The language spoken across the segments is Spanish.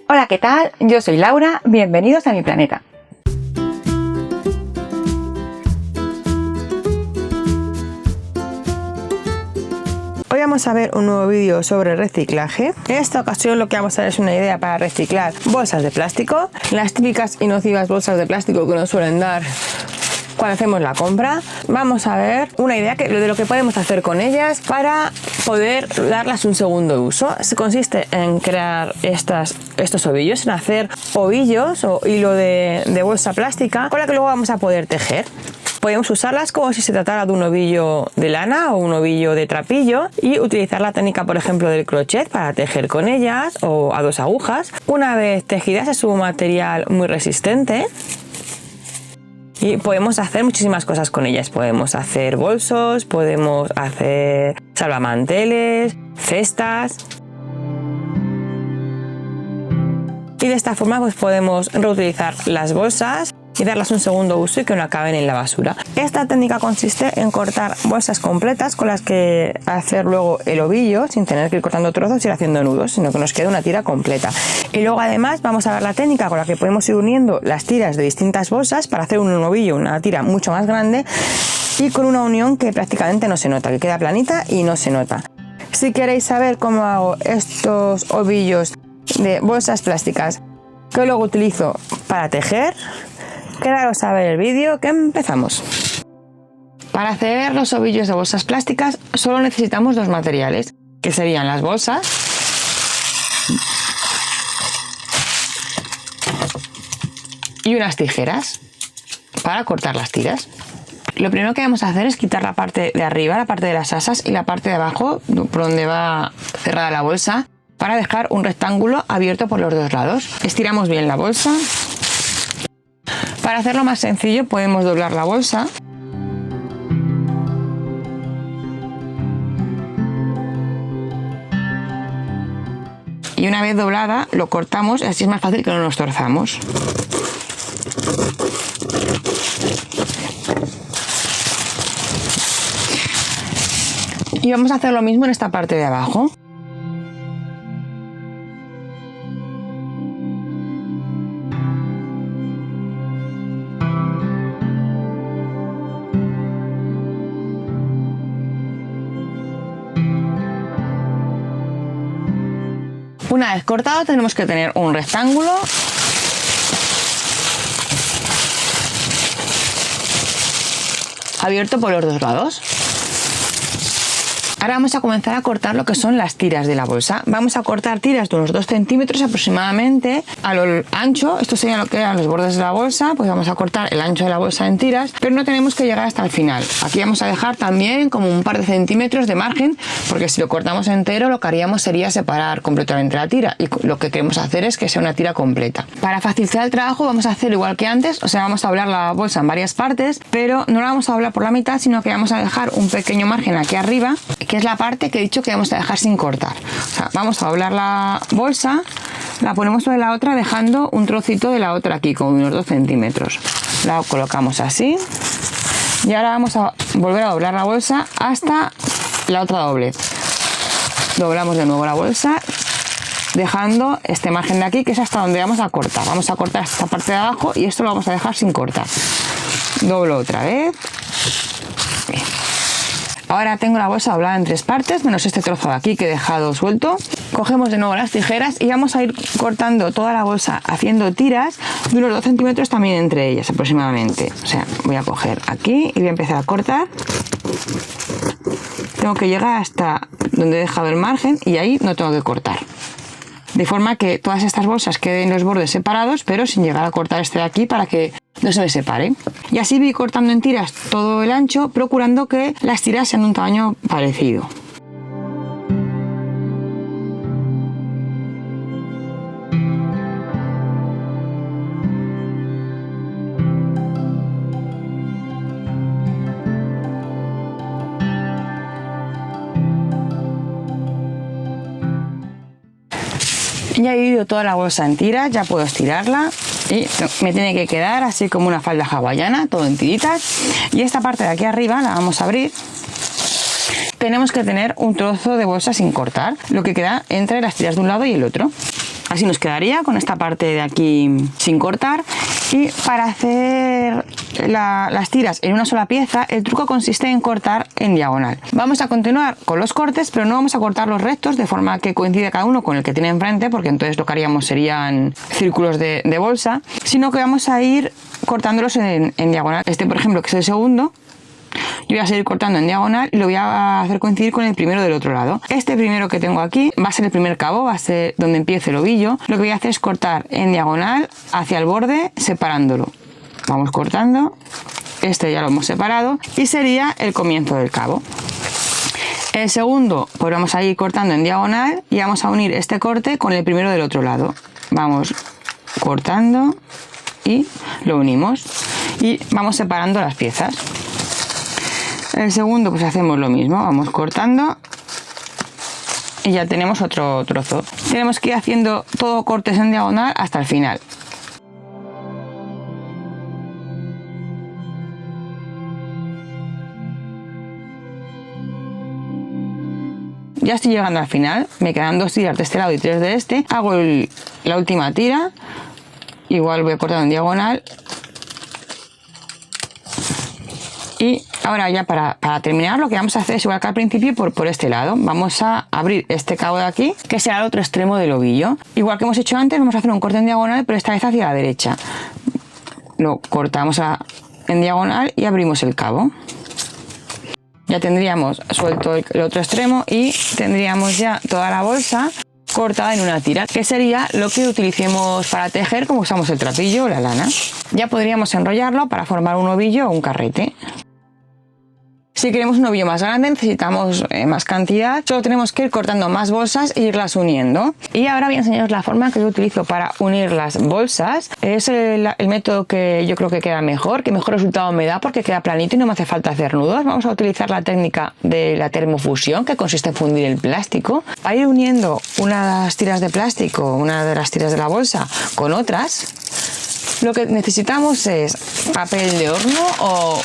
Hola, ¿qué tal? Yo soy Laura, bienvenidos a mi planeta. Hoy vamos a ver un nuevo vídeo sobre reciclaje. En esta ocasión lo que vamos a ver es una idea para reciclar bolsas de plástico, las típicas y nocivas bolsas de plástico que nos suelen dar cuando hacemos la compra. Vamos a ver una idea de lo que podemos hacer con ellas para poder darlas un segundo uso. Consiste en crear estos ovillos, en hacer ovillos o hilo de bolsa plástica con la que luego vamos a poder tejer. Podemos usarlas como si se tratara de un ovillo de lana o un ovillo de trapillo y utilizar la técnica, por ejemplo, del crochet para tejer con ellas o a 2 agujas. Una vez tejidas es un material muy resistente y podemos hacer muchísimas cosas con ellas. Podemos hacer bolsos, podemos hacer salvamanteles, cestas. Y de esta forma pues podemos reutilizar las bolsas y darlas un segundo uso y que no acaben en la basura. Esta técnica consiste en cortar bolsas completas con las que hacer luego el ovillo sin tener que ir cortando trozos y ir haciendo nudos, sino que nos queda una tira completa. Y luego además vamos a ver la técnica con la que podemos ir uniendo las tiras de distintas bolsas para hacer un ovillo, una tira mucho más grande y con una unión que prácticamente no se nota, que queda planita y no se nota. Si queréis saber cómo hago estos ovillos de bolsas plásticas que luego utilizo para tejer, quedaros a ver el vídeo que empezamos. Para hacer los ovillos de bolsas plásticas solo necesitamos 2 materiales, que serían las bolsas y unas tijeras para cortar las tiras. Lo primero que vamos a hacer es quitar la parte de arriba, la parte de las asas y la parte de abajo por donde va cerrada la bolsa para dejar un rectángulo abierto por los 2 lados. Estiramos bien la bolsa. Para hacerlo más sencillo podemos doblar la bolsa y una vez doblada lo cortamos, así es más fácil que no nos torzamos. Y vamos a hacer lo mismo en esta parte de abajo. Una vez cortado tenemos que tener un rectángulo abierto por los 2 lados. Ahora vamos a comenzar a cortar lo que son las tiras de la bolsa. Vamos a cortar tiras de unos 2 centímetros aproximadamente a lo ancho. Esto sería lo que eran los bordes de la bolsa. Pues vamos a cortar el ancho de la bolsa en tiras, pero no tenemos que llegar hasta el final. Aquí vamos a dejar también como un par de centímetros de margen, porque si lo cortamos entero lo que haríamos sería separar completamente la tira y lo que queremos hacer es que sea una tira completa. Para facilitar el trabajo vamos a hacer igual que antes, o sea, vamos a doblar la bolsa en varias partes, pero no la vamos a doblar por la mitad, sino que vamos a dejar un pequeño margen aquí arriba, que es la parte que he dicho que vamos a dejar sin cortar. O sea, vamos a doblar la bolsa, la ponemos sobre la otra dejando un trocito de la otra aquí, como unos 2 centímetros. La colocamos así y ahora vamos a volver a doblar la bolsa hasta la otra doblez. Doblamos de nuevo la bolsa dejando este margen de aquí, que es hasta donde vamos a cortar. Vamos a cortar esta parte de abajo y esto lo vamos a dejar sin cortar. Doblo otra vez. Bien. Ahora tengo la bolsa doblada en 3 partes, menos este trozo de aquí que he dejado suelto. Cogemos de nuevo las tijeras y vamos a ir cortando toda la bolsa haciendo tiras de unos 2 centímetros también entre ellas aproximadamente. O sea, voy a coger aquí y voy a empezar a cortar. Tengo que llegar hasta donde he dejado el margen y ahí no tengo que cortar. De forma que todas estas bolsas queden los bordes separados, pero sin llegar a cortar este de aquí para que no se me separe. Y así voy cortando en tiras todo el ancho, procurando que las tiras sean de un tamaño parecido. Ya he dividido toda la bolsa en tiras, ya puedo estirarla y me tiene que quedar así como una falda hawaiana, todo en tiritas. Y esta parte de aquí arriba la vamos a abrir. Tenemos que tener un trozo de bolsa sin cortar, lo que queda entre las tiras de un lado y el otro. Así nos quedaría con esta parte de aquí sin cortar. Y para hacer las tiras en una sola pieza, el truco consiste en cortar en diagonal. Vamos a continuar con los cortes, pero no vamos a cortar los rectos de forma que coincide cada uno con el que tiene enfrente, porque entonces lo que haríamos serían círculos de bolsa, sino que vamos a ir cortándolos en diagonal. Este, por ejemplo, que es el segundo, yo voy a seguir cortando en diagonal y lo voy a hacer coincidir con el primero del otro lado. Este primero que tengo aquí va a ser el primer cabo, va a ser donde empiece el ovillo. Lo que voy a hacer es cortar en diagonal hacia el borde, separándolo. Vamos cortando, este ya lo hemos separado y sería el comienzo del cabo. El segundo, pues vamos a ir cortando en diagonal y vamos a unir este corte con el primero del otro lado. Vamos cortando y lo unimos y vamos separando las piezas. El segundo pues hacemos lo mismo, vamos cortando y ya tenemos otro trozo. Tenemos que ir haciendo todo cortes en diagonal hasta el final. Ya estoy llegando al final, me quedan 2 tiras de este lado y 3 de este. Hago la última tira, igual voy cortando en diagonal. Y ahora ya para terminar lo que vamos a hacer es igual que al principio por este lado. Vamos a abrir este cabo de aquí, que será el otro extremo del ovillo. Igual que hemos hecho antes, vamos a hacer un corte en diagonal, pero esta vez hacia la derecha. Lo cortamos en diagonal y abrimos el cabo. Ya tendríamos suelto el otro extremo y tendríamos ya toda la bolsa cortada en una tira, que sería lo que utilicemos para tejer como usamos el trapillo o la lana. Ya podríamos enrollarlo para formar un ovillo o un carrete. Si queremos un ovillo más grande necesitamos más cantidad, solo tenemos que ir cortando más bolsas e irlas uniendo. Y ahora voy a enseñaros la forma que yo utilizo para unir las bolsas. Es el método que yo creo que queda mejor, que mejor resultado me da porque queda planito y no me hace falta hacer nudos. Vamos a utilizar la técnica de la termofusión, que consiste en fundir el plástico. Para ir uniendo unas tiras de plástico, una de las tiras de la bolsa con otras, lo que necesitamos es papel de horno o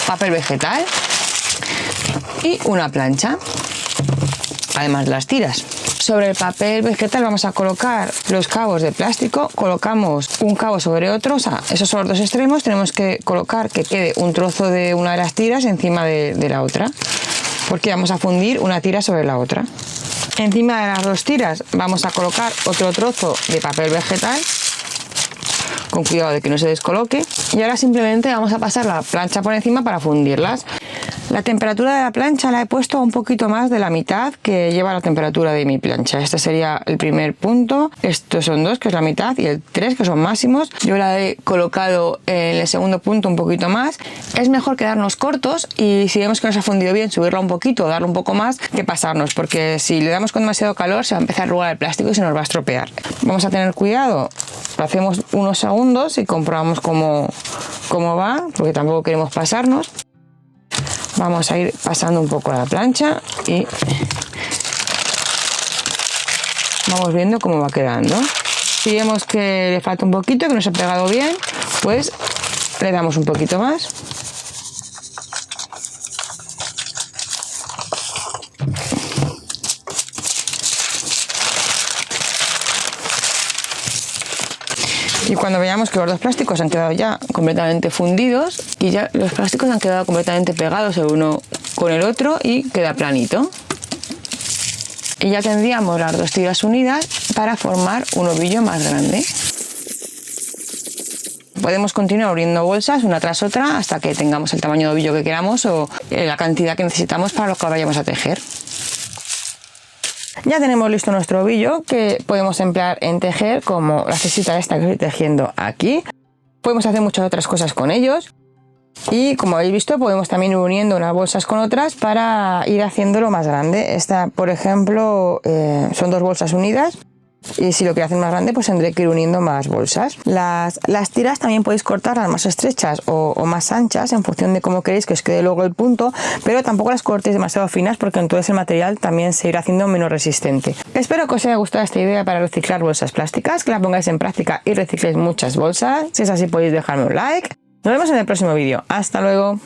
papel vegetal y una plancha, además de las tiras. Sobre el papel vegetal vamos a colocar los cabos de plástico, colocamos un cabo sobre otro, o sea, esos son los dos extremos, tenemos que colocar que quede un trozo de una de las tiras encima de la otra, porque vamos a fundir una tira sobre la otra. Encima de las dos tiras vamos a colocar otro trozo de papel vegetal, con cuidado de que no se descoloque, y ahora simplemente vamos a pasar la plancha por encima para fundirlas. La temperatura de la plancha la he puesto a un poquito más de la mitad que lleva la temperatura de mi plancha. Este sería el primer punto, estos son 2 que es la mitad y el 3 que son máximos. Yo la he colocado en el segundo punto un poquito más. Es mejor quedarnos cortos y si vemos que nos ha fundido bien subirla un poquito o darle un poco más que pasarnos, porque si le damos con demasiado calor se va a empezar a arrugar el plástico y se nos va a estropear. Vamos a tener cuidado, lo hacemos unos segundos y comprobamos cómo va, porque tampoco queremos pasarnos. Vamos a ir pasando un poco la plancha y vamos viendo cómo va quedando. Si vemos que le falta un poquito, que no se ha pegado bien, pues le damos un poquito más. Y cuando veamos que los dos plásticos han quedado ya completamente fundidos y ya los plásticos han quedado completamente pegados el uno con el otro y queda planito. Y ya tendríamos las dos tiras unidas para formar un ovillo más grande. Podemos continuar uniendo bolsas una tras otra hasta que tengamos el tamaño de ovillo que queramos o la cantidad que necesitamos para lo que vayamos a tejer. Ya tenemos listo nuestro ovillo que podemos emplear en tejer, como la cesita esta que estoy tejiendo aquí. Podemos hacer muchas otras cosas con ellos y como habéis visto podemos también ir uniendo unas bolsas con otras para ir haciéndolo más grande. Esta, por ejemplo, son 2 bolsas unidas. Y si lo quiero hacer más grande, pues tendré que ir uniendo más bolsas. Las tiras también podéis cortarlas más estrechas o más anchas en función de cómo queréis que os quede luego el punto, pero tampoco las cortéis demasiado finas porque entonces el material también se irá haciendo menos resistente. Espero que os haya gustado esta idea para reciclar bolsas plásticas, que la pongáis en práctica y recicléis muchas bolsas. Si es así podéis dejarme un like. Nos vemos en el próximo vídeo. Hasta luego.